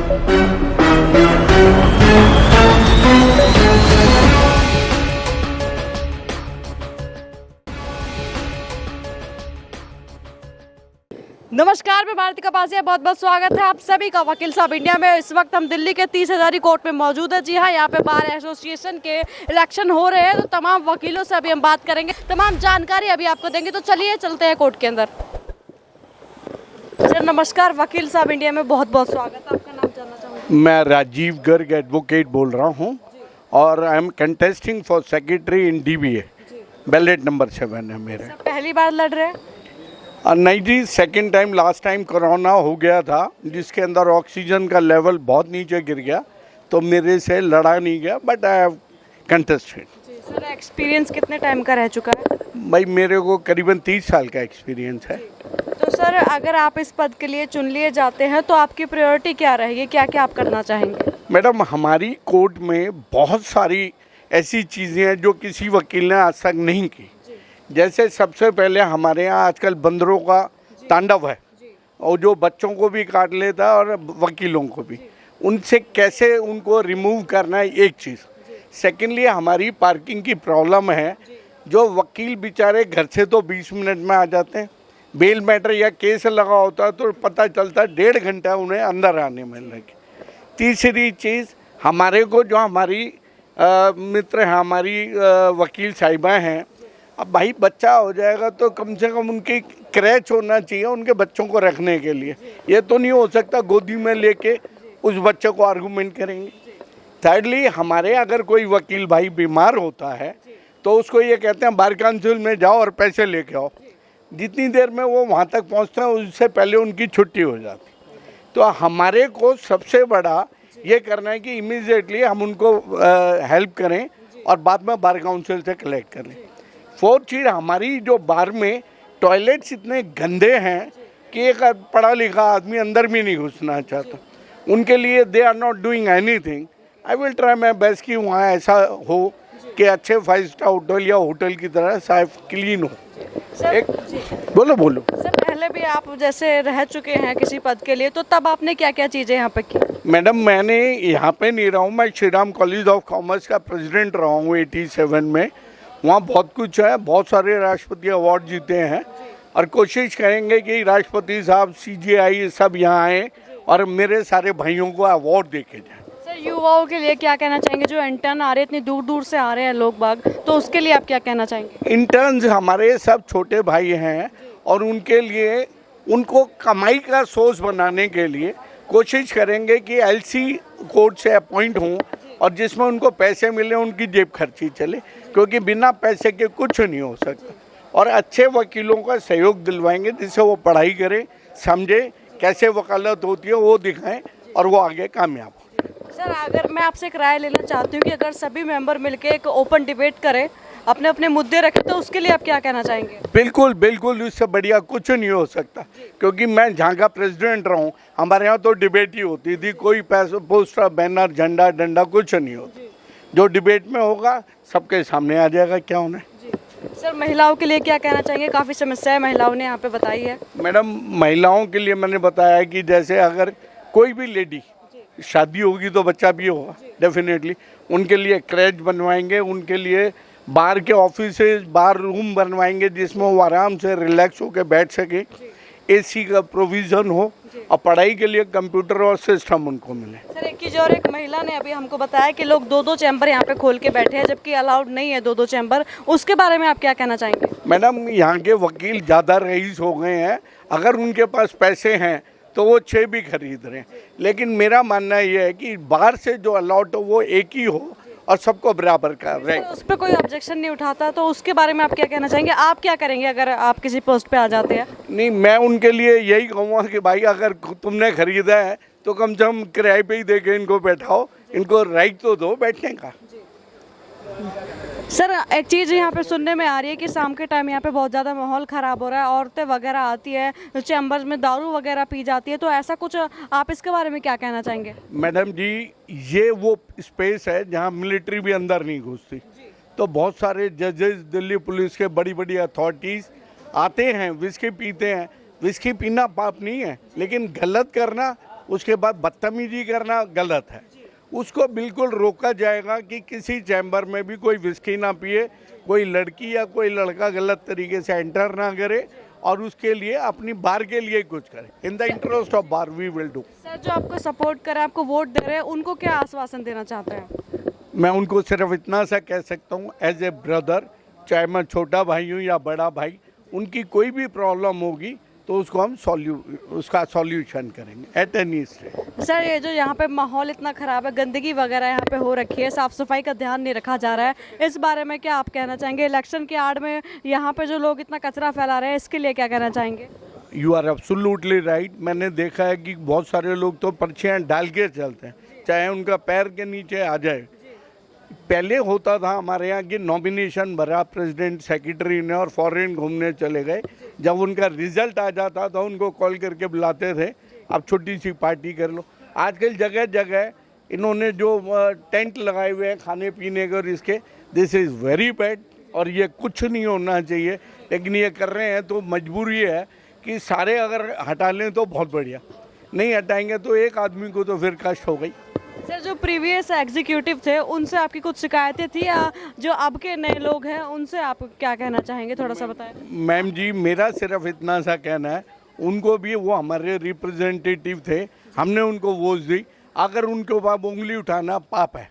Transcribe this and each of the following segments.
नमस्कार, मैं भारती कपासिया, बहुत बहुत स्वागत है आप सभी का वकील साहब इंडिया में। इस वक्त हम दिल्ली के 30 हज़ारी कोर्ट में मौजूद है। जी हाँ, यहाँ पे बार एसोसिएशन के इलेक्शन हो रहे हैं, तो तमाम वकीलों से अभी हम बात करेंगे, तमाम जानकारी अभी आपको देंगे। तो चलिए चलते हैं कोर्ट के अंदर। सर नमस्कार, वकील साहब इंडिया में बहुत बहुत स्वागत है। आपका नाम जानना चाहूँगी? मैं राजीव गर्ग एडवोकेट बोल रहा हूँ और I am contesting for secretary in DBA। Ballot number 7 है मेरा। पहली बार लड़ रहे हैं? नहीं जी, second time. Last time corona हो गया था जिसके अंदर ऑक्सीजन का लेवल बहुत नीचे गिर गया, तो मेरे से लड़ा नहीं गया, but I have contested. Sir experience कितने टाइम का रह चुका है? भाई मेरे को करीबन 30 साल का एक्सपीरियंस है। तो सर अगर आप इस पद के लिए चुन लिए जाते हैं तो आपकी प्रायोरिटी क्या रहेगी, क्या क्या आप करना चाहेंगे? मैडम, हमारी कोर्ट में बहुत सारी ऐसी चीज़ें हैं जो किसी वकील ने आज तक नहीं की। जैसे सबसे पहले हमारे यहाँ आजकल बंदरों का तांडव है, और जो बच्चों को भी काट लेता है और वकीलों को भी। उनसे कैसे उनको रिमूव करना है, एक चीज़। सेकेंडली, हमारी पार्किंग की प्रॉब्लम है। जो वकील बेचारे घर से तो 20 मिनट में आ जाते हैं, बेल मैटर या केस लगा होता है तो पता चलता है 1.5 घंटा उन्हें अंदर आने में लगे। तीसरी चीज़, हमारे को जो हमारी मित्र हैं, हमारी वकील साहिबाएँ हैं, अब भाई बच्चा हो जाएगा तो कम से कम उनकी क्रैच होना चाहिए उनके बच्चों को रखने के लिए। ये तो नहीं हो सकता गोदी में लेके उस बच्चे को आर्गूमेंट करेंगे। थर्डली, हमारे अगर कोई वकील भाई बीमार होता है तो उसको ये कहते हैं बार काउंसिल में जाओ और पैसे लेके आओ। जितनी देर में वो वहाँ तक पहुँचते हैं उससे पहले उनकी छुट्टी हो जाती। तो हमारे को सबसे बड़ा ये करना है कि इमीडिएटली हम उनको हेल्प करें और बाद में बार काउंसिल से कलेक्ट करें। फोर्थ चीज़, हमारी जो बार में टॉयलेट्स इतने गंदे हैं कि एक पढ़ा लिखा आदमी अंदर भी नहीं घुसना चाहता। उनके लिए they are not doing anything. I will try my best कि वहाँ ऐसा हो कि अच्छे 5 स्टार होटल या होटल की तरह साफ क्लीन हो। एक बोलो। सर पहले भी आप जैसे रह चुके हैं किसी पद के लिए, तो तब आपने क्या क्या चीज़ें यहाँ पे की? मैडम, मैंने यहाँ पे नहीं रहा हूँ, मैं Shri Ram college of commerce का प्रेसिडेंट रहा हूँ 87 में। वहाँ बहुत कुछ है, बहुत सारे राष्ट्रपति अवार्ड जीते हैं, और कोशिश करेंगे कि राष्ट्रपति साहब, CJI सब यहाँ आएँ और मेरे सारे भाइयों को अवार्ड देके जाएँ। सर युवाओं के लिए क्या कहना चाहेंगे, जो इंटर्न आ रहे हैं, इतनी दूर दूर से आ रहे हैं लोग बाग, तो उसके लिए आप क्या कहना चाहेंगे? इंटर्न्स हमारे सब छोटे भाई हैं और उनके लिए उनको कमाई का सोर्स बनाने के लिए कोशिश करेंगे कि LC कोर्ट से अपॉइंट हों और जिसमें उनको पैसे मिले, उनकी जेब खर्ची चले, क्योंकि बिना पैसे के कुछ नहीं हो सकता। और अच्छे वकीलों का सहयोग दिलवाएंगे जिससे वो पढ़ाई करें, समझें कैसे वकालत होती है, वो दिखाएं और वो आगे कामयाब हो। सर अगर मैं आपसे एक राय लेना चाहती हूँ कि अगर सभी मेंबर मिलकर एक ओपन डिबेट करें, अपने अपने मुद्दे रखें, तो उसके लिए आप क्या कहना चाहेंगे? बिल्कुल, इससे बढ़िया कुछ नहीं हो सकता, क्योंकि मैं जहाँ का प्रेसिडेंट रहा हूँ, हमारे यहाँ तो डिबेट ही होती थी। कोई पैसा, पोस्टर, बैनर, झंडा, डंडा कुछ नहीं होता। जो डिबेट में होगा सबके सामने आ जाएगा क्या होना है। सर महिलाओं के लिए क्या कहना चाहेंगे? काफ़ी समस्याएं महिलाओं ने यहाँ पे बताई है। मैडम, महिलाओं के लिए मैंने बताया कि जैसे अगर कोई भी लेडी शादी होगी तो बच्चा भी होगा डेफिनेटली, उनके लिए क्रैच बनवाएंगे, उनके लिए बार के ऑफिस, बार रूम बनवाएंगे जिसमें वो आराम से रिलैक्स होकर बैठ सके, AC का प्रोविज़न हो, और पढ़ाई के लिए कंप्यूटर और सिस्टम उनको मिले। सर एक चीज़ और, एक महिला ने अभी हमको बताया कि लोग 2-2 चैम्बर यहाँ पे खोल के बैठे हैं, जबकि अलाउड नहीं है 2-2 चैम्बर। उसके बारे में आप क्या कहना चाहेंगे? मैडम, यहाँ के वकील ज़्यादा रईस हो गए हैं। अगर उनके पास पैसे हैं तो वो 6 भी खरीद रहे हैं, लेकिन मेरा मानना ये है कि बाहर से जो अलाउड हो वो एक ही हो और सबको बराबर कर रहे हैं। उस पर कोई ऑब्जेक्शन नहीं उठाता, तो उसके बारे में आप क्या कहना चाहेंगे? आप क्या करेंगे अगर आप किसी पोस्ट पे आ जाते हैं? नहीं, मैं उनके लिए यही कहूँगा कि भाई अगर तुमने खरीदा है तो कम से कम किराए पे ही देके इनको बैठाओ, इनको राइट तो दो बैठने का। सर एक चीज़ यहाँ पे सुनने में आ रही है कि शाम के टाइम यहाँ पे बहुत ज़्यादा माहौल ख़राब हो रहा है, औरतें वगैरह आती है, चैम्बर्स में दारू वगैरह पी जाती है, तो ऐसा कुछ आप इसके बारे में क्या कहना चाहेंगे? मैडम जी, ये वो स्पेस है जहाँ मिलिट्री भी अंदर नहीं घुसती, तो बहुत सारे जजेस, दिल्ली पुलिस के बड़ी बड़ी अथॉरिटीज़ आते हैं, विस्की पीते हैं। विस्की पीना पाप नहीं है, लेकिन गलत करना उसके बाद बदतमीजी करना गलत है। उसको बिल्कुल रोका जाएगा कि किसी चैम्बर में भी कोई विस्की ना पिए, कोई लड़की या कोई लड़का गलत तरीके से एंटर ना करे और उसके लिए अपनी बार के लिए कुछ करे। In the interest of bar we will do. Sir जो आपको सपोर्ट कर रहे हैं, आपको वोट दे रहे हैं, उनको क्या आश्वासन देना चाहते हैं? मैं उनको सिर्फ इतना सा कह सकता हूँ, एज ए ब्रदर, चाहे मैं छोटा भाई हूँ या बड़ा भाई, उनकी कोई भी प्रॉब्लम होगी तो उसको हम उसका सॉल्यूशन करेंगे एट एनी स्टेज। सर ये जो यहाँ पे माहौल इतना ख़राब है, गंदगी वगैरह यहाँ पे हो रखी है, साफ़ सफाई का ध्यान नहीं रखा जा रहा है, इस बारे में क्या आप कहना चाहेंगे? इलेक्शन की आड़ में यहाँ पे जो लोग इतना कचरा फैला रहे हैं, इसके लिए क्या कहना चाहेंगे? You are absolutely right. मैंने देखा है कि बहुत सारे लोग तो पर्चियाँ डाल के चलते हैं, चाहे उनका पैर के नीचे आ जाए। पहले होता था हमारे यहाँ की नॉमिनेशन भरा प्रेसिडेंट सेक्रेटरी ने और फॉरेन घूमने चले गए, जब उनका रिजल्ट आ जाता था उनको कॉल करके बुलाते थे, अब छोटी सी पार्टी कर लो। आजकल जगह जगह इन्होंने जो टेंट लगाए हुए हैं खाने पीने के और इसके, दिस इज़ वेरी बैड और ये कुछ नहीं होना चाहिए, लेकिन ये कर रहे हैं तो मजबूरी है कि सारे अगर हटा लें तो बहुत बढ़िया, नहीं हटाएंगे तो एक आदमी को तो फिर कष्ट हो गई। सर जो प्रीवियस एग्जीक्यूटिव थे उनसे आपकी कुछ शिकायतें थी या जो अब के नए लोग हैं उनसे आप क्या कहना चाहेंगे, थोड़ा सा बताएं? मैम जी, मेरा सिर्फ इतना सा कहना है, उनको भी वो हमारे रिप्रेजेंटेटिव थे, हमने उनको वोट दी, अगर उनके ऊपर उंगली उठाना पाप है,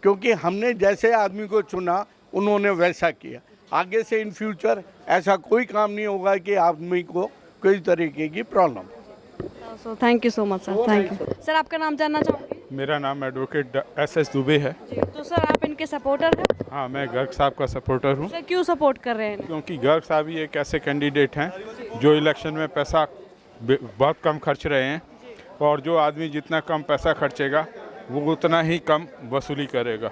क्योंकि हमने जैसे आदमी को चुना उन्होंने वैसा किया। आगे से इन फ्यूचर ऐसा कोई काम नहीं होगा कि आदमी को कोई तरीके की problem. So thank you so much sir, thank you. Sir आपका नाम जानना चाहूँगी? मेरा नाम एडवोकेट एस दुबे है। जी, तो सर आप इनके सपोर्टर हैं? हाँ, मैं गर्ग साहब का सपोर्टर हूँ। सर क्यों सपोर्ट कर रहे हैं? क्योंकि गर्ग साहब ही एक ऐसे कैंडिडेट हैं जो इलेक्शन में पैसा बहुत कम खर्च रहे हैं, और जो आदमी जितना कम पैसा खर्चेगा वो उतना ही कम वसूली करेगा,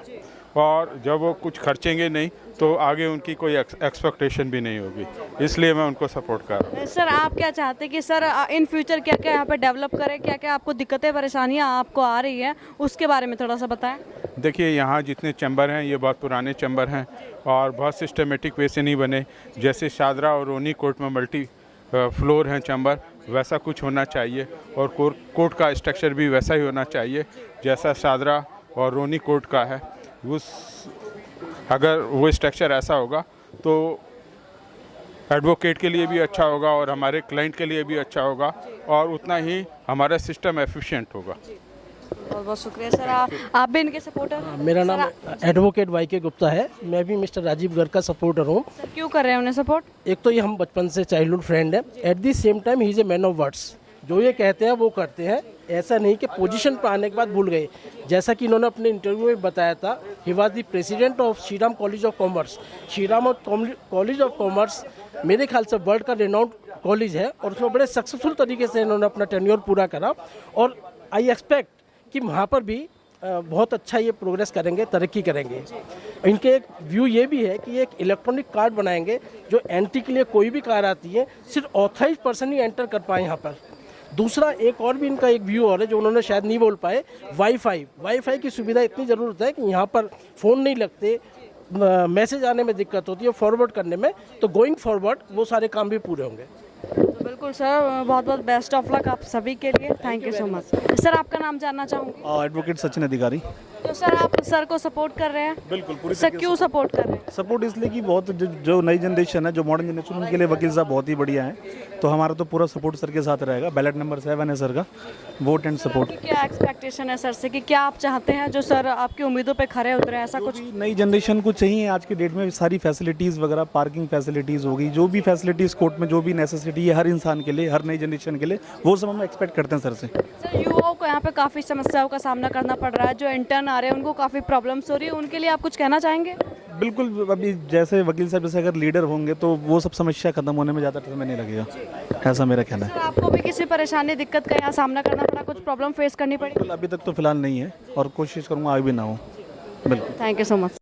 और जब वो कुछ खर्चेंगे नहीं तो आगे उनकी कोई एक्सपेक्टेशन भी नहीं होगी, इसलिए मैं उनको सपोर्ट कर रहा हूँ। सर आप क्या चाहते हैं कि सर इन फ्यूचर क्या क्या यहाँ पे डेवलप करें, क्या क्या आपको दिक्कतें परेशानियाँ आपको आ रही हैं, उसके बारे में थोड़ा सा बताएं। देखिए, यहाँ जितने चैम्बर हैं ये बहुत पुराने चैम्बर हैं और बहुत सिस्टमेटिक वे से नहीं बने। जैसे शादरा और रोनी कोर्ट में मल्टी फ्लोर हैं चैम्बर, वैसा कुछ होना चाहिए, और कोर्ट का स्ट्रक्चर भी वैसा ही होना चाहिए जैसा शादरा और रोनी कोर्ट का है। अगर वो स्ट्रक्चर ऐसा होगा तो एडवोकेट के लिए भी अच्छा होगा और हमारे क्लाइंट के लिए भी अच्छा होगा, और उतना ही हमारा सिस्टम एफिशिएंट होगा। बहुत बहुत शुक्रिया सर। आप भी इनके सपोर्टर हैं? मेरा नाम एडवोकेट YK गुप्ता है, मैं भी मिस्टर राजीव गर्ग का सपोर्टर हूँ। सर क्यों कर रहे हैं उन्हें सपोर्ट? एक तो ये हम बचपन से चाइल्डहुड फ्रेंड है, at the same time he is a man of words, जो ये कहते हैं वो करते हैं, ऐसा नहीं कि पोजीशन पर आने के बाद भूल गए। जैसा कि इन्होंने अपने इंटरव्यू में बताया था, he was the president of Shriram college of commerce. Shriram college of commerce मेरे ख्याल से वर्ल्ड का रिनाउंड कॉलेज है, और उसमें बड़े सक्सेसफुल तरीके से इन्होंने अपना टेन्योर पूरा करा, और आई एक्सपेक्ट कि वहाँ पर भी बहुत अच्छा ये प्रोग्रेस करेंगे, तरक्की करेंगे। इनके एक व्यू ये भी है कि एक इलेक्ट्रॉनिक कार्ड बनाएंगे, जो एंट्री के लिए कोई भी कार आती है सिर्फ ऑथराइज पर्सन ही एंटर कर पाए यहाँ पर। दूसरा एक और भी इनका एक व्यू और है जो उन्होंने शायद नहीं बोल पाए, वाईफाई की सुविधा इतनी ज़रूरत है कि यहाँ पर फ़ोन नहीं लगते, मैसेज आने में दिक्कत होती है, फॉरवर्ड करने में, तो गोइंग फॉरवर्ड वो सारे काम भी पूरे होंगे। तो बिल्कुल सर, बहुत बहुत बेस्ट ऑफ लक आप सभी के लिए, thank you so much. Sir आपका नाम जानना चाहूँगी? एडवोकेट सचिन अधिकारी। तो सर आप सर को सपोर्ट कर रहे हैं? बिल्कुल, पूरी सर क्यों सपोर्ट कर रहे हैं? सपोर्ट इसलिए कि बहुत जो नई जनरेशन है, जो मॉडर्न जनरेशन, उनके लिए वकील साहब बहुत ही बढ़िया हैं, तो हमारा तो पूरा सपोर्ट सर के साथ रहेगा। बैलेट नंबर 7 है सर का, वोट एंड सपोर्ट। क्या एक्सपेक्टेशन है सर से कि क्या आप चाहते हैं जो सर आपकी उम्मीदों पे खरे उतरे, ऐसा कुछ? नई जनरेशन को चाहिए आज की डेट में सारी फैसिलिटीज़ वगैरह, पार्किंग फैसिलिटीज़ होगी, जो भी फैसिलिटीज़ कोर्ट में जो भी नेसेसिटी है हर इंसान के लिए, हर नई जनरेशन के लिए, वो सब हम एक्सपेक्ट करते हैं सर से। सर युवाओं को यहाँ पे काफ़ी समस्याओं का सामना करना पड़ रहा है, जो इंटर्न आ रहे हैं उनको काफ़ी प्रॉब्लम्स हो रही है, उनके लिए आप कुछ कहना चाहेंगे? बिल्कुल, अभी जैसे वकील साहब जैसे अगर लीडर होंगे तो वो सब समस्या खत्म होने में ज़्यादा समय नहीं लगेगा, ऐसा मेरा कहना है। सर आपको भी किसी परेशानी दिक्कत का यहाँ सामना करना पड़ा, कुछ प्रॉब्लम फेस करनी पड़ी? अभी तक तो फिलहाल नहीं है, और कोशिश करूँगा आगे भी ना हो। बिल्कुल, थैंक यू सो मच।